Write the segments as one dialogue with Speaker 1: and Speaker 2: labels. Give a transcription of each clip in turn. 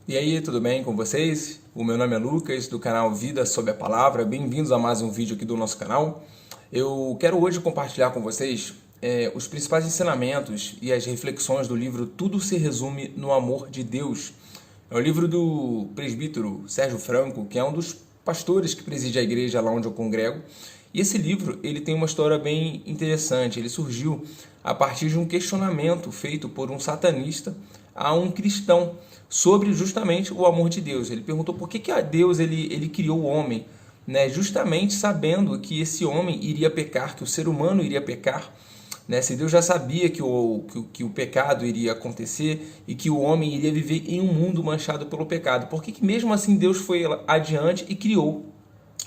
Speaker 1: E aí, tudo bem com vocês? O meu nome é Lucas, do canal Vida Sob a Palavra. Bem-vindos a mais um vídeo aqui do nosso canal. Eu quero hoje compartilhar com vocês os principais ensinamentos e as reflexões do livro Tudo se resume no amor de Deus. É o livro do presbítero Sérgio Franco, que é um dos pastores que preside a igreja lá onde eu congrego. E esse livro ele tem uma história bem interessante. Ele surgiu a partir de um questionamento feito por um satanista a um cristão sobre justamente o amor de Deus. Ele perguntou por que a Deus ele criou o homem, né? Justamente sabendo que esse homem iria pecar, que o ser humano iria pecar, né? Se Deus já sabia que o pecado iria acontecer e que o homem iria viver em um mundo manchado pelo pecado, por que mesmo assim Deus foi adiante e criou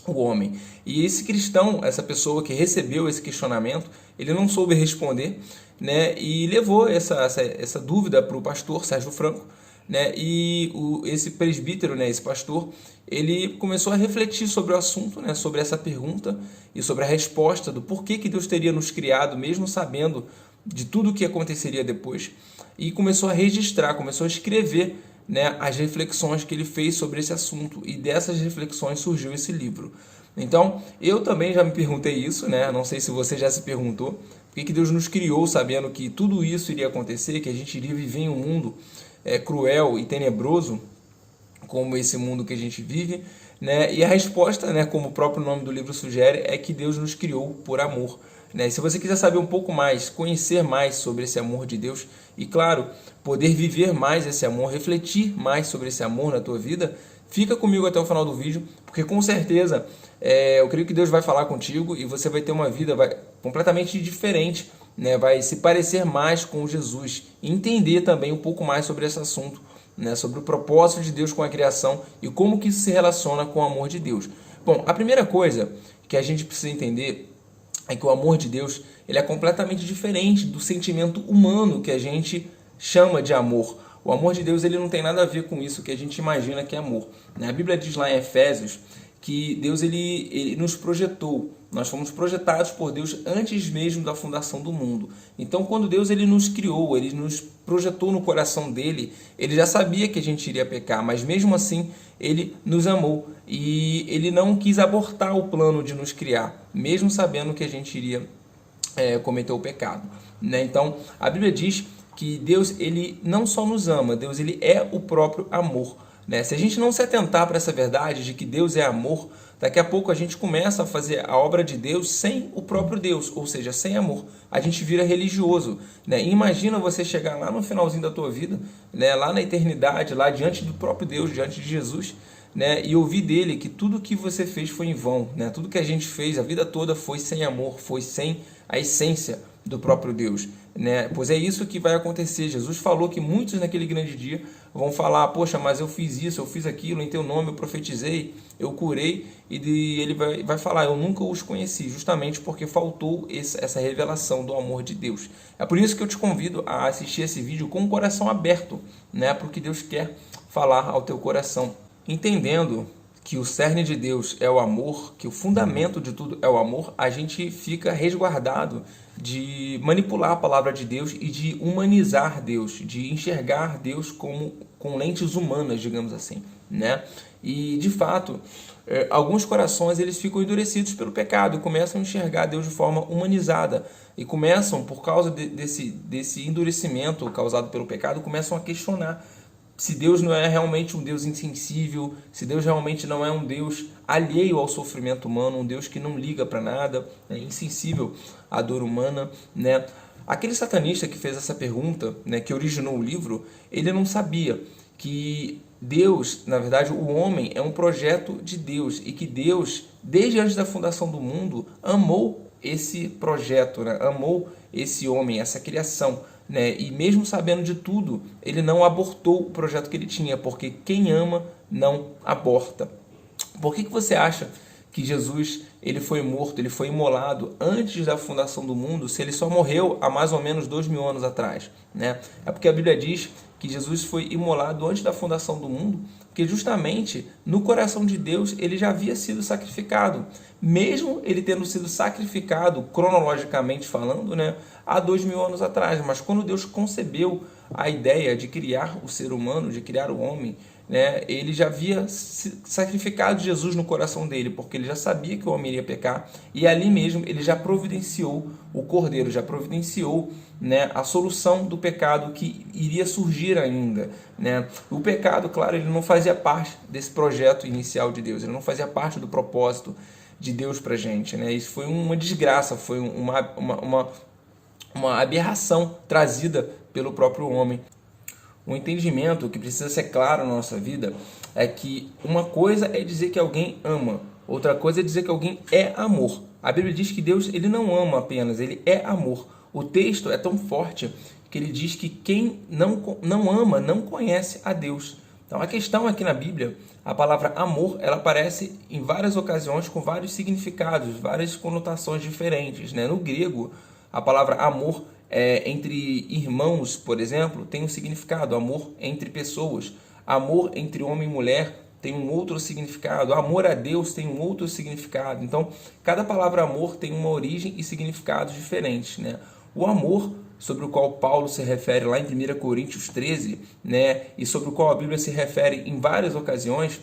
Speaker 1: o homem? E esse cristão, essa pessoa que recebeu esse questionamento, ele não soube responder, né? E levou essa dúvida para o pastor Sérgio Franco, né? E esse presbítero, né, esse pastor, ele começou a refletir sobre o assunto, né, sobre essa pergunta e sobre a resposta do porquê que Deus teria nos criado, mesmo sabendo de tudo o que aconteceria depois, e começou a registrar, começou a escrever, né, as reflexões que ele fez sobre esse assunto, e dessas reflexões surgiu esse livro. Então, eu também já me perguntei isso, né? Não sei se você já se perguntou, por que Deus nos criou sabendo que tudo isso iria acontecer, que a gente iria viver em um mundo cruel e tenebroso, como esse mundo que a gente vive, né? E a resposta, né, como o próprio nome do livro sugere, é que Deus nos criou por amor, né? E se você quiser saber um pouco mais, conhecer mais sobre esse amor de Deus e, claro, poder viver mais esse amor, refletir mais sobre esse amor na tua vida, fica comigo até o final do vídeo, porque com certeza eu creio que Deus vai falar contigo e você vai ter uma vida completamente diferente, né? Vai se parecer mais com Jesus, entender também um pouco mais sobre esse assunto, né? Sobre o propósito de Deus com a criação e como que isso se relaciona com o amor de Deus. Bom, a primeira coisa que a gente precisa entender é que o amor de Deus ele é completamente diferente do sentimento humano que a gente chama de amor. O amor de Deus ele não tem nada a ver com isso que a gente imagina que é amor, né? A Bíblia diz lá em Efésios que Deus ele nos projetou. Nós fomos projetados por Deus antes mesmo da fundação do mundo. Então, quando Deus ele nos criou, ele nos projetou no coração dele, ele já sabia que a gente iria pecar, mas mesmo assim ele nos amou e ele não quis abortar o plano de nos criar, mesmo sabendo que a gente iria cometer o pecado, né? Então, a Bíblia diz que Deus ele não só nos ama, Deus ele é o próprio amor, né? Se a gente não se atentar para essa verdade de que Deus é amor, daqui a pouco a gente começa a fazer a obra de Deus sem o próprio Deus, ou seja, sem amor. A gente vira religioso, né? E imagina você chegar lá no finalzinho da tua vida, né? Lá na eternidade, lá diante do próprio Deus, diante de Jesus, né? E ouvir dele que tudo que você fez foi em vão, né? Tudo que a gente fez a vida toda foi sem amor, foi sem a essência do próprio Deus, né? Pois é isso que vai acontecer. Jesus falou que muitos naquele grande dia vão falar: poxa, mas eu fiz isso, eu fiz aquilo, em teu nome eu profetizei, eu curei, e ele vai falar: eu nunca os conheci, justamente porque faltou essa revelação do amor de Deus. É por isso que eu te convido a assistir esse vídeo com o coração aberto, né, para o que Deus quer falar ao teu coração, entendendo que o cerne de Deus é o amor, que o fundamento de tudo é o amor. A gente fica resguardado de manipular a palavra de Deus e de humanizar Deus, de enxergar Deus com lentes humanas, digamos assim, né? E de fato, alguns corações eles ficam endurecidos pelo pecado e começam a enxergar Deus de forma humanizada e começam, por causa desse endurecimento causado pelo pecado, começam a questionar se Deus não é realmente um Deus insensível, se Deus realmente não é um Deus alheio ao sofrimento humano, um Deus que não liga para nada, é insensível à dor humana, né? Aquele satanista que fez essa pergunta, né, que originou o livro, ele não sabia que Deus, na verdade, o homem é um projeto de Deus e que Deus, desde antes da fundação do mundo, amou esse projeto, né? Amou esse homem, essa criação, né? E mesmo sabendo de tudo, ele não abortou o projeto que ele tinha, porque quem ama não aborta. Por que você acha que Jesus ele foi morto, ele foi imolado antes da fundação do mundo, se ele só morreu há mais ou menos 2000 anos atrás, né? É porque a Bíblia diz que Jesus foi imolado antes da fundação do mundo, porque justamente no coração de Deus ele já havia sido sacrificado, mesmo ele tendo sido sacrificado cronologicamente falando, né, há 2000 anos atrás. Mas quando Deus concebeu a ideia de criar o ser humano, de criar o homem, né, ele já havia sacrificado Jesus no coração dele, porque ele já sabia que o homem iria pecar, e ali mesmo ele já providenciou o Cordeiro, já providenciou, né, a solução do pecado que iria surgir ainda, né? O pecado, claro, ele não fazia parte desse projeto inicial de Deus, ele não fazia parte do propósito de Deus para a gente, né? Isso foi uma desgraça, foi uma aberração trazida pelo próprio homem. O entendimento que precisa ser claro na nossa vida é que uma coisa é dizer que alguém ama, outra coisa é dizer que alguém é amor. A Bíblia diz que Deus ele não ama apenas, ele é amor. O texto é tão forte que ele diz que quem não ama não conhece a Deus. Então a questão aqui na Bíblia, a palavra amor, ela aparece em várias ocasiões com vários significados, várias conotações diferentes, né? No grego, a palavra amor entre irmãos, por exemplo, tem um significado. Amor entre pessoas. Amor entre homem e mulher tem um outro significado. Amor a Deus tem um outro significado. Então, cada palavra amor tem uma origem e significados diferentes, né? O amor, sobre o qual Paulo se refere lá em 1 Coríntios 13, né, e sobre o qual a Bíblia se refere em várias ocasiões,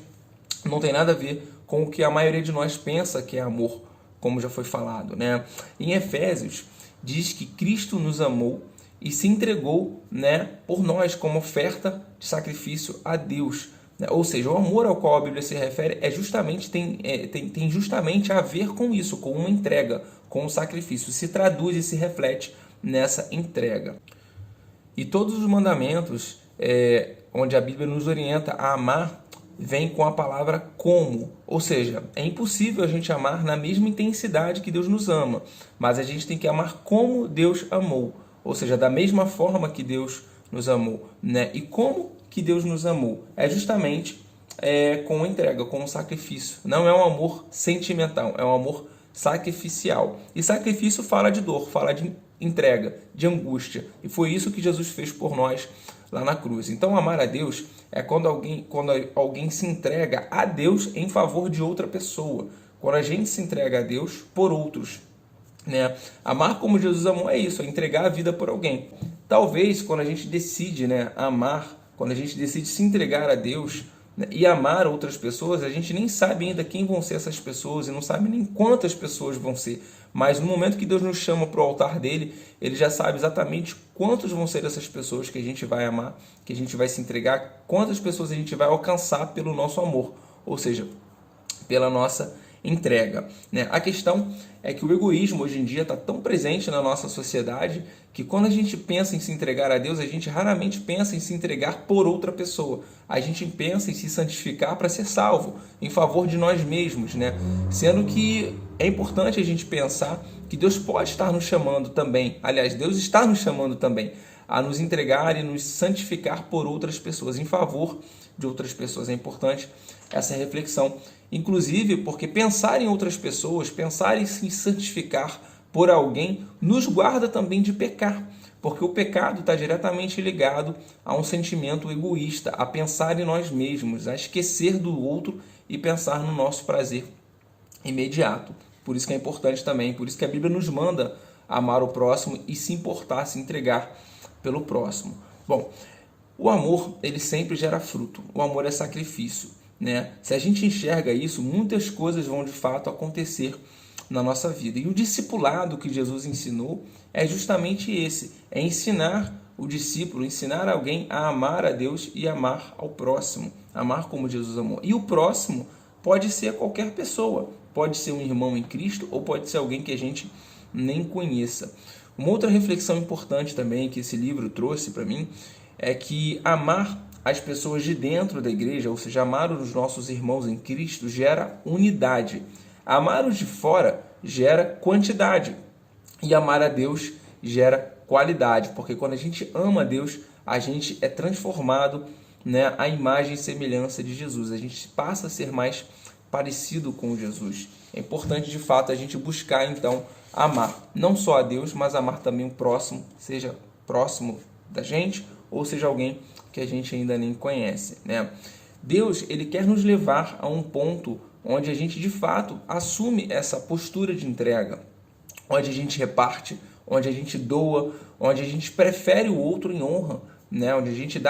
Speaker 1: não tem nada a ver com o que a maioria de nós pensa que é amor, como já foi falado, né? Em Efésios, diz que Cristo nos amou e se entregou, né, por nós como oferta de sacrifício a Deus. Né? Ou seja, o amor ao qual a Bíblia se refere tem justamente a ver com isso, com uma entrega, com um sacrifício. Se traduz e se reflete nessa entrega. E todos os mandamentos onde a Bíblia nos orienta a amar, vem com a palavra como, ou seja, é impossível a gente amar na mesma intensidade que Deus nos ama, mas a gente tem que amar como Deus amou, ou seja, da mesma forma que Deus nos amou, né? E como que Deus nos amou? É justamente com entrega, com um sacrifício. Não é um amor sentimental, é um amor sacrificial. E sacrifício fala de dor, fala de entrega, de angústia. E foi isso que Jesus fez por nós lá na cruz. Então, amar a Deus é quando alguém se entrega a Deus em favor de outra pessoa. Quando a gente se entrega a Deus por outros, né? Amar como Jesus amou é isso, é entregar a vida por alguém. Talvez quando a gente decide, né, amar, quando a gente decide se entregar a Deus, né, e amar outras pessoas, a gente nem sabe ainda quem vão ser essas pessoas e não sabe nem quantas pessoas vão ser. Mas no momento que Deus nos chama para o altar dele, ele já sabe exatamente quantos vão ser essas pessoas que a gente vai amar, que a gente vai se entregar, quantas pessoas a gente vai alcançar pelo nosso amor, ou seja, pela nossa entrega, né? A questão é que o egoísmo hoje em dia está tão presente na nossa sociedade que quando a gente pensa em se entregar a Deus, a gente raramente pensa em se entregar por outra pessoa. A gente pensa em se santificar para ser salvo, em favor de nós mesmos, né? Sendo que é importante a gente pensar que Deus pode estar nos chamando também, aliás, Deus está nos chamando também a nos entregar e nos santificar por outras pessoas, em favor de outras pessoas. É importante essa reflexão, inclusive porque pensar em outras pessoas, pensar em se santificar por alguém, nos guarda também de pecar, porque o pecado está diretamente ligado a um sentimento egoísta, a pensar em nós mesmos, a esquecer do outro e pensar no nosso prazer imediato. Por isso que é importante também, por isso que a Bíblia nos manda amar o próximo e se importar, se entregar pelo próximo. Bom, o amor, ele sempre gera fruto. O amor é sacrifício, né? Se a gente enxerga isso, muitas coisas vão de fato acontecer na nossa vida. E o discipulado que Jesus ensinou é justamente esse, é ensinar o discípulo, ensinar alguém a amar a Deus e amar ao próximo, amar como Jesus amou. E o próximo pode ser qualquer pessoa, pode ser um irmão em Cristo ou pode ser alguém que a gente nem conheça. Uma outra reflexão importante também que esse livro trouxe para mim é que amar as pessoas de dentro da igreja, ou seja, amar os nossos irmãos em Cristo, gera unidade. Amar os de fora gera quantidade. E amar a Deus gera qualidade, porque quando a gente ama a Deus, a gente é transformado, né, à imagem e semelhança de Jesus. A gente passa a ser mais parecido com Jesus. É importante, de fato, a gente buscar, então, amar não só a Deus, mas amar também o próximo, seja próximo da gente ou seja alguém que a gente ainda nem conhece, né? Deus, ele quer nos levar a um ponto onde a gente, de fato, assume essa postura de entrega, onde a gente reparte, onde a gente doa, onde a gente prefere o outro em honra, né? Onde a gente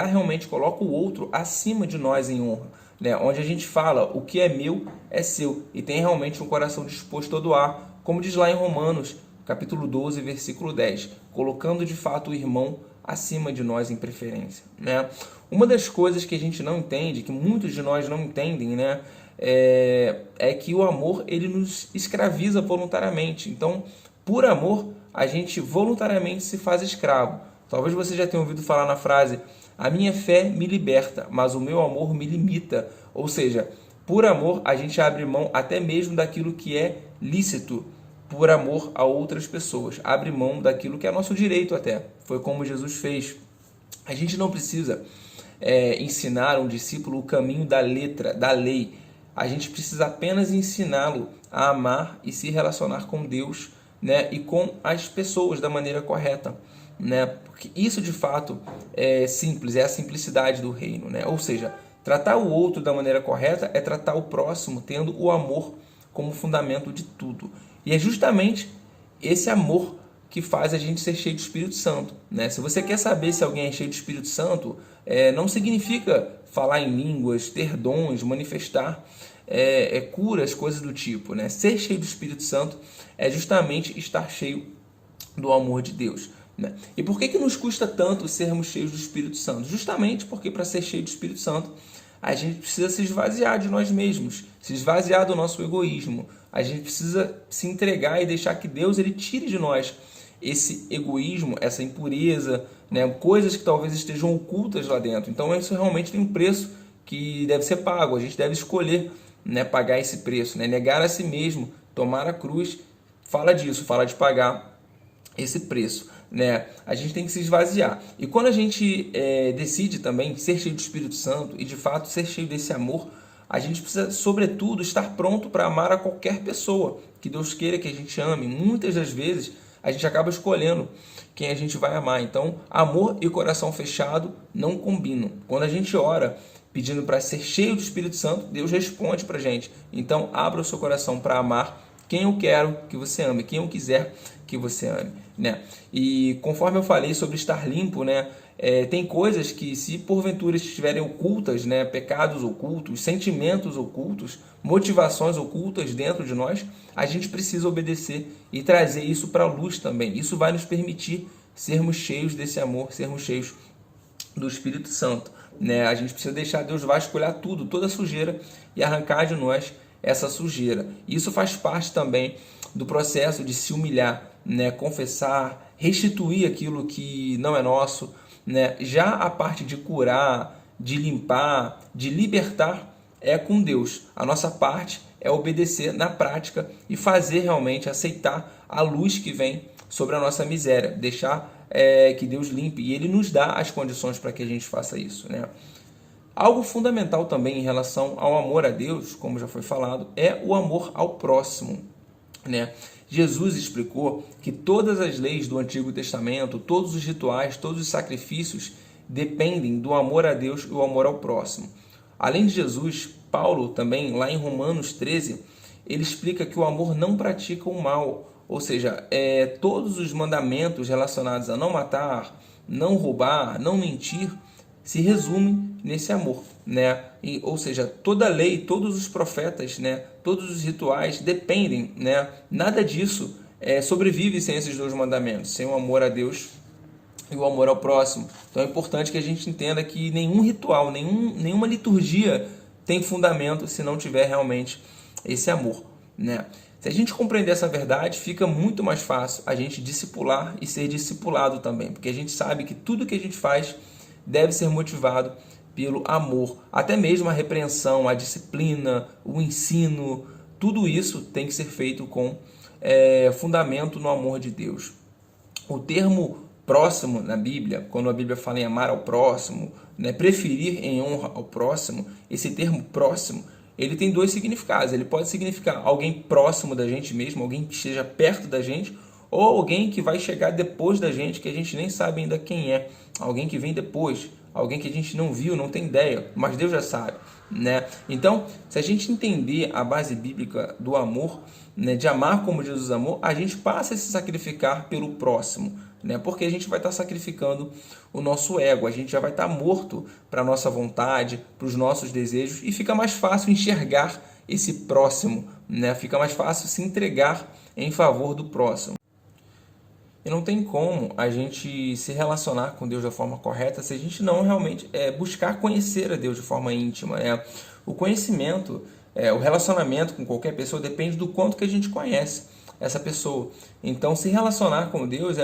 Speaker 1: coloca o outro acima de nós em honra, né? Onde a gente fala, o que é meu é seu, e tem realmente um coração disposto a doar, como diz lá em Romanos, capítulo 12, versículo 10, colocando de fato o irmão acima de nós em preferência, né? Uma das coisas que a gente não entende, que muitos de nós não entendem, né, é que o amor, ele nos escraviza voluntariamente. Então, por amor, a gente voluntariamente se faz escravo. Talvez você já tenha ouvido falar na frase: a minha fé me liberta, mas o meu amor me limita. Ou seja, por amor, a gente abre mão até mesmo daquilo que é lícito, por amor a outras pessoas. Abre mão daquilo que é nosso direito até. Foi como Jesus fez. A gente não precisa ensinar um discípulo o caminho da letra, da lei. A gente precisa apenas ensiná-lo a amar e se relacionar com Deus, né, e com as pessoas da maneira correta, né? Porque isso de fato é simples, é a simplicidade do reino, né? Ou seja, tratar o outro da maneira correta é tratar o próximo tendo o amor como fundamento de tudo. E é justamente esse amor que faz a gente ser cheio do Espírito Santo, né? Se você quer saber se alguém é cheio do Espírito Santo, não significa falar em línguas, ter dons, manifestar curas, coisas do tipo, né? Ser cheio do Espírito Santo é justamente estar cheio do amor de Deus, né? E por que nos custa tanto sermos cheios do Espírito Santo? Justamente porque para ser cheio do Espírito Santo, a gente precisa se esvaziar de nós mesmos, se esvaziar do nosso egoísmo. A gente precisa se entregar e deixar que Deus ele tire de nós esse egoísmo, essa impureza, né? Coisas que talvez estejam ocultas lá dentro. Então isso realmente tem um preço que deve ser pago. A gente deve escolher, né, pagar esse preço, né? Negar a si mesmo, tomar a cruz, fala disso, fala de pagar esse preço, né? A gente tem que se esvaziar. E quando a gente decide também ser cheio do Espírito Santo e de fato ser cheio desse amor, a gente precisa, sobretudo, estar pronto para amar a qualquer pessoa que Deus queira que a gente ame. Muitas das vezes a gente acaba escolhendo quem a gente vai amar. Então, amor e coração fechado não combinam. Quando a gente ora pedindo para ser cheio do Espírito Santo, Deus responde para a gente. Então, abra o seu coração para amar quem eu quero que você ame, quem eu quiser que você ame, né? E conforme eu falei sobre estar limpo, né, tem coisas que, se porventura estiverem ocultas, né, pecados ocultos, sentimentos ocultos, motivações ocultas dentro de nós, a gente precisa obedecer e trazer isso para a luz também. Isso vai nos permitir sermos cheios desse amor, sermos cheios do Espírito Santo, né? A gente precisa deixar Deus vasculhar tudo, toda a sujeira, e arrancar de nós essa sujeira. Isso faz parte também do processo de se humilhar, né? Confessar, restituir aquilo que não é nosso, né? Já a parte de curar, de limpar, de libertar é com Deus. A nossa parte é obedecer na prática e fazer realmente, aceitar a luz que vem sobre a nossa miséria, deixar que Deus limpe, e Ele nos dá as condições para que a gente faça isso, né? Algo fundamental também em relação ao amor a Deus, como já foi falado, é o amor ao próximo, né? Jesus explicou que todas as leis do Antigo Testamento, todos os rituais, todos os sacrifícios dependem do amor a Deus e o amor ao próximo. Além de Jesus, Paulo também, lá em Romanos 13, ele explica que o amor não pratica o mal, ou seja, todos os mandamentos relacionados a não matar, não roubar, não mentir, se resumem nesse amor, né? Ou seja, toda a lei, todos os profetas, né, todos os rituais dependem, né? Nada disso sobrevive sem esses dois mandamentos, sem o amor a Deus e o amor ao próximo. Então é importante que a gente entenda que nenhum ritual, nenhuma liturgia tem fundamento se não tiver realmente esse amor, né? Se a gente compreender essa verdade, fica muito mais fácil a gente discipular e ser discipulado também, porque a gente sabe que tudo que a gente faz deve ser motivado pelo amor. Até mesmo a repreensão, a disciplina, o ensino, tudo isso tem que ser feito com fundamento no amor de Deus. O termo próximo na Bíblia, quando a Bíblia fala em amar ao próximo, né, preferir em honra ao próximo, esse termo próximo, ele tem dois significados. Ele pode significar alguém próximo da gente mesmo, alguém que esteja perto da gente, ou alguém que vai chegar depois da gente, que a gente nem sabe ainda quem é, alguém que vem depois, alguém que a gente não viu, não tem ideia, mas Deus já sabe, né? Então, se a gente entender a base bíblica do amor, né, de amar como Jesus amou, a gente passa a se sacrificar pelo próximo, né? Porque a gente vai estar sacrificando o nosso ego, a gente já vai estar morto para a nossa vontade, para os nossos desejos, e fica mais fácil enxergar esse próximo, né? Fica mais fácil se entregar em favor do próximo. E não tem como a gente se relacionar com Deus da forma correta se a gente não realmente buscar conhecer a Deus de forma íntima, né? O conhecimento, o relacionamento com qualquer pessoa depende do quanto que a gente conhece essa pessoa. Então, se relacionar com Deus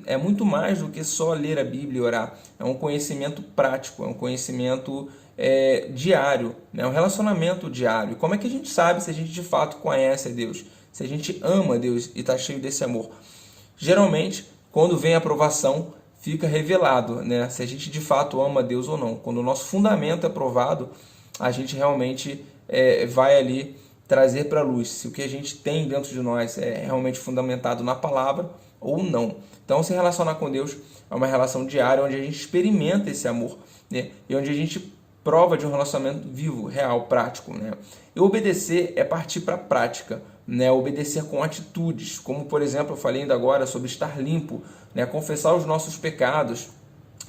Speaker 1: é muito mais do que só ler a Bíblia e orar. É um conhecimento prático, é um conhecimento diário, né? Um relacionamento diário. Como é que a gente sabe se a gente de fato conhece a Deus? Se a gente ama a Deus e está cheio desse amor? Geralmente, quando vem a aprovação, fica revelado, né, se a gente de fato ama a Deus ou não. Quando o nosso fundamento é provado, a gente realmente vai ali trazer para a luz se o que a gente tem dentro de nós é realmente fundamentado na palavra ou não. Então, se relacionar com Deus é uma relação diária onde a gente experimenta esse amor, né, e onde a gente prova de um relacionamento vivo, real, prático, né? E obedecer é partir para a prática, né? Obedecer com atitudes, como por exemplo eu falei ainda agora sobre estar limpo, né? Confessar os nossos pecados,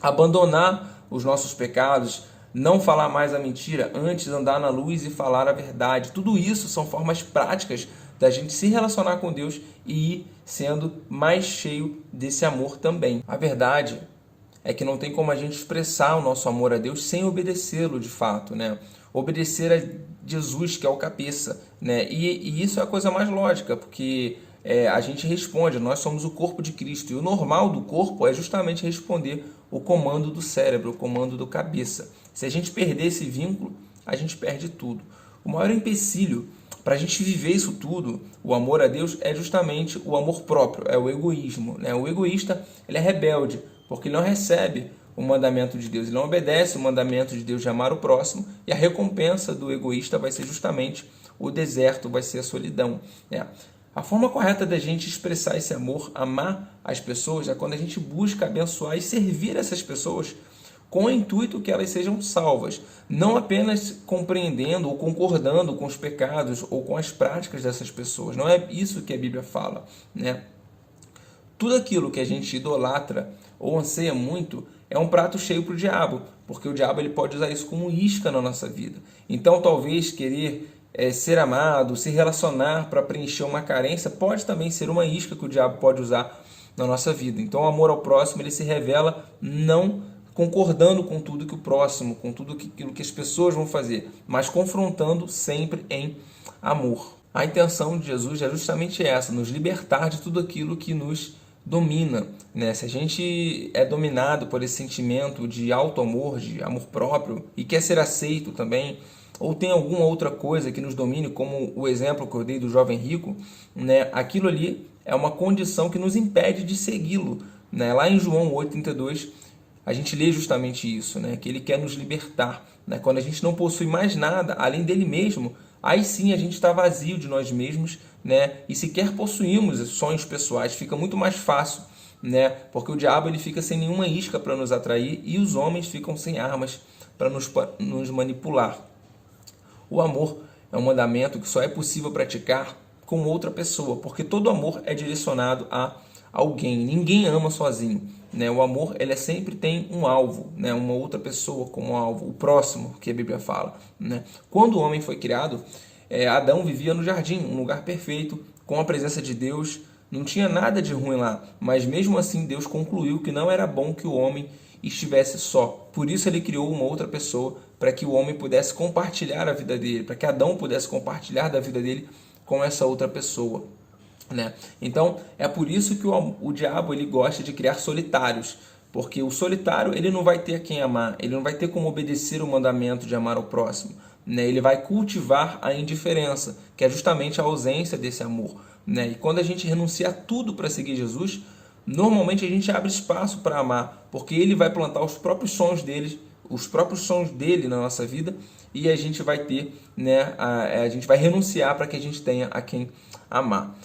Speaker 1: abandonar os nossos pecados, não falar mais a mentira, antes andar na luz e falar a verdade. Tudo isso são formas práticas da gente se relacionar com Deus e ir sendo mais cheio desse amor também. A verdade é que não tem como a gente expressar o nosso amor a Deus sem obedecê-lo de fato, né? Obedecer a Jesus, que é o cabeça, né? E isso é a coisa mais lógica, porque a gente responde, nós somos o corpo de Cristo, e o normal do corpo é justamente responder o comando do cérebro, o comando do cabeça. Se a gente perder esse vínculo, a gente perde tudo. O maior empecilho para a gente viver isso tudo, o amor a Deus, é justamente o amor próprio, é o egoísmo, né? O egoísta, ele é rebelde, porque ele não recebe o mandamento de Deus, ele não obedece o mandamento de Deus de amar o próximo, e a recompensa do egoísta vai ser justamente o deserto, vai ser a solidão, né? A forma correta da gente expressar esse amor, amar as pessoas, é quando a gente busca abençoar e servir essas pessoas com o intuito que elas sejam salvas, não apenas compreendendo ou concordando com os pecados ou com as práticas dessas pessoas. Não é isso que a Bíblia fala, né? Tudo aquilo que a gente idolatra ou anseia muito é um prato cheio para o diabo, porque o diabo ele pode usar isso como isca na nossa vida. Então, talvez querer ser amado, se relacionar para preencher uma carência, pode também ser uma isca que o diabo pode usar na nossa vida. Então, o amor ao próximo ele se revela não concordando com tudo que o próximo, com tudo aquilo que as pessoas vão fazer, mas confrontando sempre em amor. A intenção de Jesus é justamente essa, nos libertar de tudo aquilo que nos domina, né? Se a gente é dominado por esse sentimento de auto-amor, de amor próprio, e quer ser aceito também, ou tem alguma outra coisa que nos domine, como o exemplo que eu dei do jovem rico, né? Aquilo ali é uma condição que nos impede de segui-lo, né? Lá em João 8,32, a gente lê justamente isso, né? Que ele quer nos libertar, né? Quando a gente não possui mais nada além dele mesmo, aí sim a gente está vazio de nós mesmos, né? E sequer possuímos sonhos pessoais, fica muito mais fácil, né? Porque o diabo ele fica sem nenhuma isca para nos atrair e os homens ficam sem armas para nos manipular. O amor é um mandamento que só é possível praticar com outra pessoa, porque todo amor é direcionado a alguém, ninguém ama sozinho, né? O amor ele sempre tem um alvo, né? Uma outra pessoa como alvo, o próximo, que a Bíblia fala, né? Quando o homem foi criado, Adão vivia no jardim, um lugar perfeito, com a presença de Deus, não tinha nada de ruim lá, mas mesmo assim Deus concluiu que não era bom que o homem estivesse só. Por isso ele criou uma outra pessoa, para que o homem pudesse compartilhar a vida dele, para que Adão pudesse compartilhar da vida dele com essa outra pessoa, né? Então é por isso que o diabo ele gosta de criar solitários, porque o solitário ele não vai ter a quem amar, ele não vai ter como obedecer o mandamento de amar o próximo, né? Ele vai cultivar a indiferença, que é justamente a ausência desse amor, né? E quando a gente renuncia a tudo para seguir Jesus, normalmente a gente abre espaço para amar, porque ele vai plantar os próprios sonhos dele na nossa vida, e a gente vai ter, né, a gente vai renunciar para que a gente tenha a quem amar.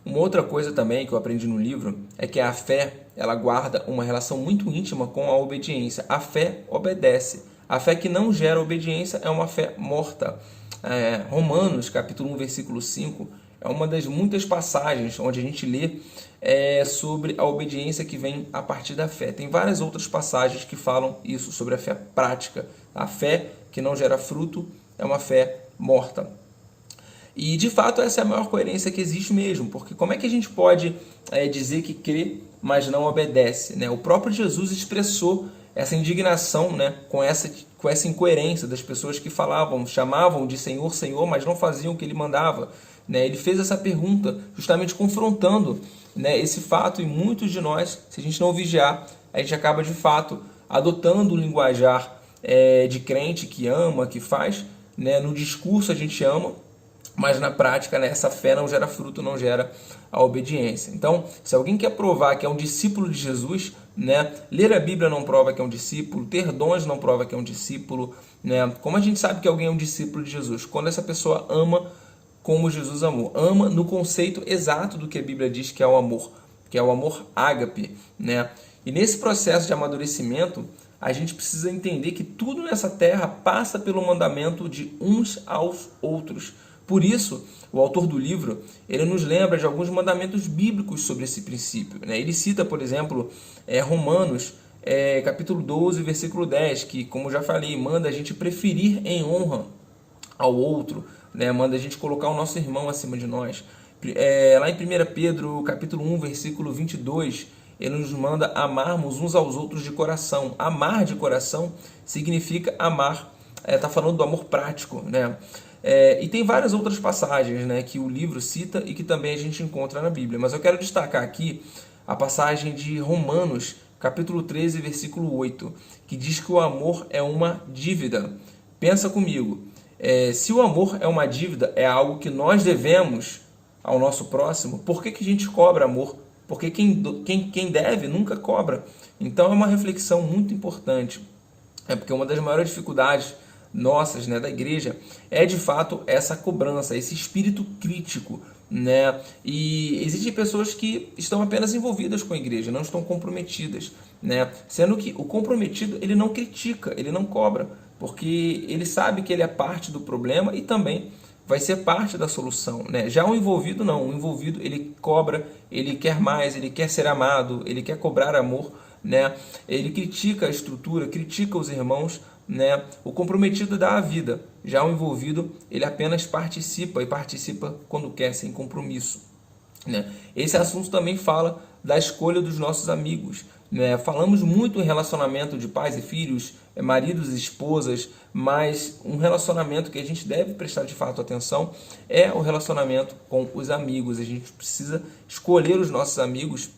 Speaker 1: Uma outra coisa também que eu aprendi no livro é que a fé ela guarda uma relação muito íntima com a obediência. A fé obedece. A fé que não gera obediência é uma fé morta. Romanos, capítulo 1, versículo 5, é uma das muitas passagens onde a gente lê sobre a obediência que vem a partir da fé. Tem várias outras passagens que falam isso, sobre a fé prática. A fé que não gera fruto é uma fé morta. E, de fato, essa é a maior coerência que existe mesmo, porque como é que a gente pode dizer que crê, mas não obedece, né? O próprio Jesus expressou essa indignação, né, com essa incoerência das pessoas que chamavam de Senhor, Senhor, mas não faziam o que ele mandava, né? Ele fez essa pergunta justamente confrontando, né, esse fato, e muitos de nós, se a gente não vigiar, a gente acaba, de fato, adotando o linguajar de crente que ama, que faz, né? No discurso a gente ama, mas na prática, né, essa fé não gera fruto, não gera a obediência. Então, se alguém quer provar que é um discípulo de Jesus, né, ler a Bíblia não prova que é um discípulo, ter dons não prova que é um discípulo, né? Como a gente sabe que alguém é um discípulo de Jesus? Quando essa pessoa ama como Jesus amou. Ama no conceito exato do que a Bíblia diz que é o amor ágape, né? E nesse processo de amadurecimento, a gente precisa entender que tudo nessa terra passa pelo mandamento de uns aos outros. Por isso, o autor do livro, ele nos lembra de alguns mandamentos bíblicos sobre esse princípio, né? Ele cita, por exemplo, Romanos, capítulo 12, versículo 10, que, como já falei, manda a gente preferir em honra ao outro, né? Manda a gente colocar o nosso irmão acima de nós. Lá em 1 Pedro, capítulo 1, versículo 22, ele nos manda amarmos uns aos outros de coração. Amar de coração significa amar, está falando do amor prático, né? E tem várias outras passagens, né, que o livro cita e que também a gente encontra na Bíblia. Mas eu quero destacar aqui a passagem de Romanos, capítulo 13, versículo 8, que diz que o amor é uma dívida. Pensa comigo, se o amor é uma dívida, é algo que nós devemos ao nosso próximo, por que a gente cobra amor? Porque quem deve nunca cobra. Então é uma reflexão muito importante. Porque uma das maiores dificuldades nossas, né, da igreja, é de fato essa cobrança, esse espírito crítico, né? E existem pessoas que estão apenas envolvidas com a igreja, não estão comprometidas, né? Sendo que o comprometido, ele não critica, ele não cobra, porque ele sabe que ele é parte do problema e também vai ser parte da solução, né? Já o envolvido não, o envolvido, ele cobra, ele quer mais, ele quer ser amado, ele quer cobrar amor, né? Ele critica a estrutura, critica os irmãos, né? O comprometido dá a vida, já o envolvido, ele apenas participa, e participa quando quer, sem compromisso, né? Esse assunto também fala da escolha dos nossos amigos, né? Falamos muito em relacionamento de pais e filhos, maridos e esposas, mas um relacionamento que a gente deve prestar de fato atenção é o relacionamento com os amigos. A gente precisa escolher os nossos amigos,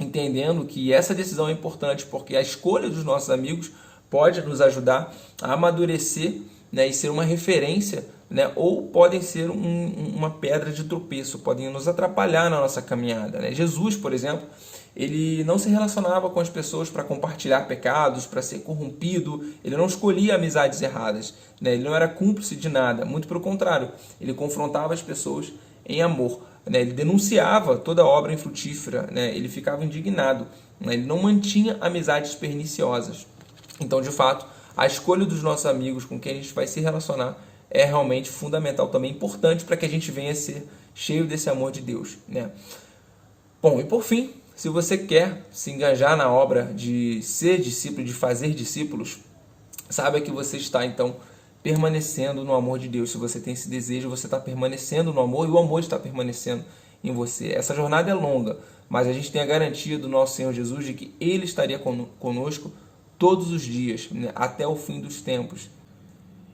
Speaker 1: entendendo que essa decisão é importante, porque a escolha dos nossos amigos pode nos ajudar a amadurecer, né, e ser uma referência, né, ou podem ser uma pedra de tropeço, podem nos atrapalhar na nossa caminhada, né? Jesus, por exemplo, ele não se relacionava com as pessoas para compartilhar pecados, para ser corrompido, ele não escolhia amizades erradas, né? Ele não era cúmplice de nada, muito pelo contrário, ele confrontava as pessoas em amor, né? Ele denunciava toda obra infrutífera, né? Ele ficava indignado, né? Ele não mantinha amizades perniciosas. Então, de fato, a escolha dos nossos amigos com quem a gente vai se relacionar é realmente fundamental, também importante para que a gente venha a ser cheio desse amor de Deus, né? Bom, e por fim, se você quer se engajar na obra de ser discípulo, de fazer discípulos, saiba que você está, então, permanecendo no amor de Deus. Se você tem esse desejo, você está permanecendo no amor e o amor está permanecendo em você. Essa jornada é longa, mas a gente tem a garantia do nosso Senhor Jesus de que Ele estaria conosco todos os dias, né, até o fim dos tempos.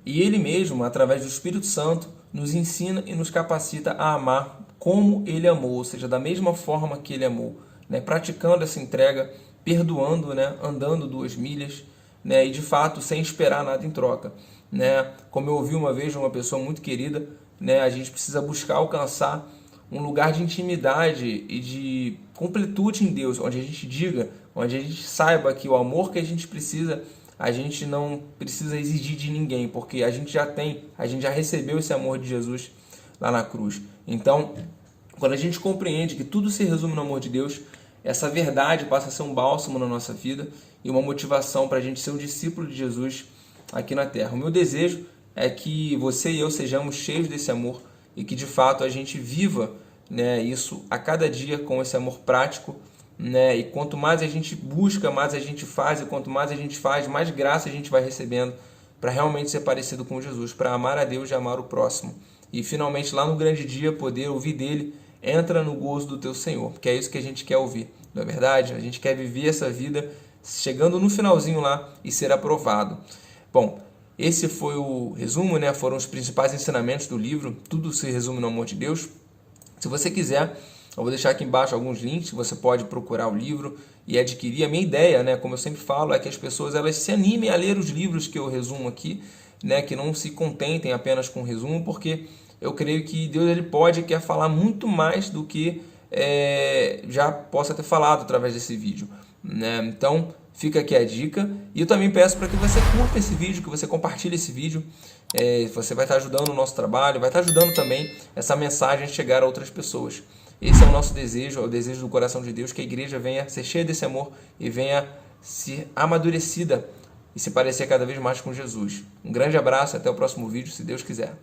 Speaker 1: E Ele mesmo, através do Espírito Santo, nos ensina e nos capacita a amar como Ele amou, ou seja, da mesma forma que Ele amou, né, praticando essa entrega, perdoando, né, andando 2 milhas, né, e de fato sem esperar nada em troca, né? Como eu ouvi uma vez de uma pessoa muito querida, né, a gente precisa buscar alcançar um lugar de intimidade e de completude em Deus, onde a gente diga, onde a gente saiba que o amor que a gente precisa, a gente não precisa exigir de ninguém, porque a gente já tem, a gente já recebeu esse amor de Jesus lá na cruz. Então, quando a gente compreende que tudo se resume no amor de Deus, essa verdade passa a ser um bálsamo na nossa vida e uma motivação para a gente ser um discípulo de Jesus aqui na Terra. O meu desejo é que você e eu sejamos cheios desse amor e que de fato a gente viva, né, isso a cada dia com esse amor prático, né? E quanto mais a gente busca, mais a gente faz, e quanto mais a gente faz, mais graça a gente vai recebendo para realmente ser parecido com Jesus, para amar a Deus e amar o próximo. E finalmente lá no grande dia poder ouvir dele: entra no gozo do teu Senhor, porque é isso que a gente quer ouvir, não é verdade? A gente quer viver essa vida chegando no finalzinho lá e ser aprovado. Bom, esse foi o resumo, né? Foram os principais ensinamentos do livro, tudo se resume no amor de Deus. Se você quiser, eu vou deixar aqui embaixo alguns links, você pode procurar o livro e adquirir. A minha ideia, né, como eu sempre falo, é que as pessoas elas se animem a ler os livros que eu resumo aqui, né, que não se contentem apenas com o resumo, porque eu creio que Deus ele quer falar muito mais do que já possa ter falado através desse vídeo, né? Então, fica aqui a dica. E eu também peço para que você curta esse vídeo, que você compartilhe esse vídeo. Você vai estar ajudando o nosso trabalho, vai estar ajudando também essa mensagem a chegar a outras pessoas. Esse é o nosso desejo, é o desejo do coração de Deus, que a igreja venha ser cheia desse amor e venha ser amadurecida e se parecer cada vez mais com Jesus. Um grande abraço e até o próximo vídeo, se Deus quiser.